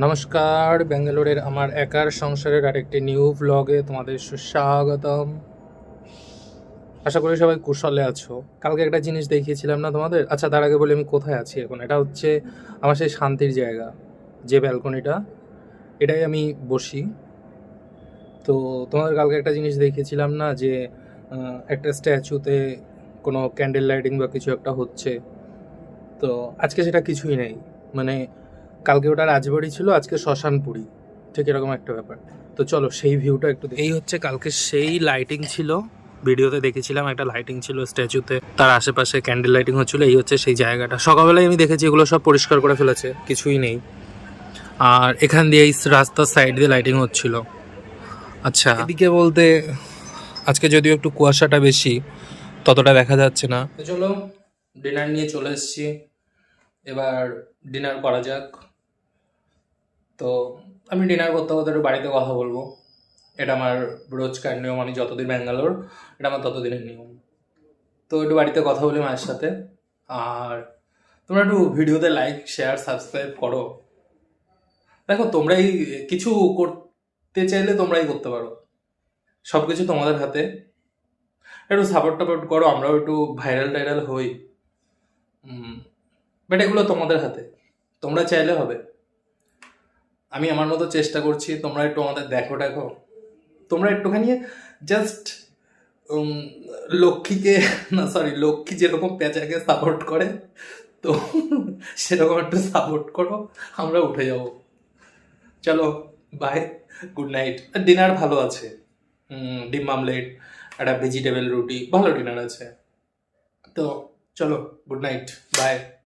নমস্কার, ব্যাঙ্গালোরের আমার একার সংসারের আরেকটি নিউ ভ্লগে তোমাদের সুস্বাগতম। আশা করি সবাই কুশলে আছো। কালকে একটা জিনিস দেখিয়েছিলাম না তোমাদের? আচ্ছা, তার আগে বলি আমি কোথায় আছি এখন। এটা হচ্ছে আমার সেই শান্তির জায়গা, যে ব্যালকনিটা, এটাই আমি বসি। তো তোমাদের কালকে একটা জিনিস দেখিয়েছিলাম না, যে একটা স্ট্যাচুতে কোনো ক্যান্ডেল লাইটিং বা কিছু একটা হচ্ছে। তো আজকে সেটা কিছুই নেই, মানে কালকে ওটা রাজবাড়ি ছিল, আজকে শ্মশানপুরি, ঠিক এরকম একটা ব্যাপার। তো চলো সেই ভিউটা একটু এই হচ্ছে কালকে সেই লাইটিং ছিল, ভিডিওতে দেখেছিলাম একটা লাইটিং ছিল স্ট্যাচুতে, তার আশেপাশে ক্যান্ডেল লাইটিং হচ্ছিল। এই হচ্ছে সেই জায়গাটা, সকালবেলায় আমি দেখেছি এগুলো সব পরিষ্কার করে ফেলেছে, কিছুই নেই। আর এখান দিয়ে এই রাস্তার সাইড দিয়ে লাইটিং হচ্ছিল। আচ্ছা, এদিকে বলতে আজকে যদিও একটু কুয়াশাটা বেশি, ততটা দেখা যাচ্ছে না। তো চলো ডিনার নিয়ে চলে এসেছি, এবার ডিনার করা যাক। তো আমি ডিনার করতে করতে একটু বাড়িতে কথা বলবো। এটা আমার রোজকার নিয়ম, আমি যতদিন ব্যাঙ্গালোর, এটা আমার ততদিনের নিয়ম। তো একটু বাড়িতে কথা বলি মায়ের সাথে। আর তোমরা একটু ভিডিওতে লাইক, শেয়ার, সাবস্ক্রাইব করো। দেখো, তোমরাই কিছু করতে চাইলে তোমরাই করতে পারো, সব কিছু তোমাদের হাতে। একটু সাপোর্ট টাপোর্ট করো, আমরাও একটু ভাইরাল টাইরাল হই। বাট এগুলো তোমাদের হাতে, তোমরা চাইলে হবে। আমি আমার মতো চেষ্টা করছি, তোমরা একটু আমাদের দেখো দেখো। তোমরা একটুখানি জাস্ট লক্ষ্মীকে, না সরি, লক্ষ্মী যেরকম পেঁচাকে সাপোর্ট করে, তো সেরকম একটু সাপোর্ট করো, আমরা উঠে যাব। চলো, বাই, গুড নাইট। ডিনার ভালো আছে, ডিম আমলেট, একটা ভেজিটেবল রুটি, ভালো ডিনার আছে। তো চলো, গুড নাইট, বাই।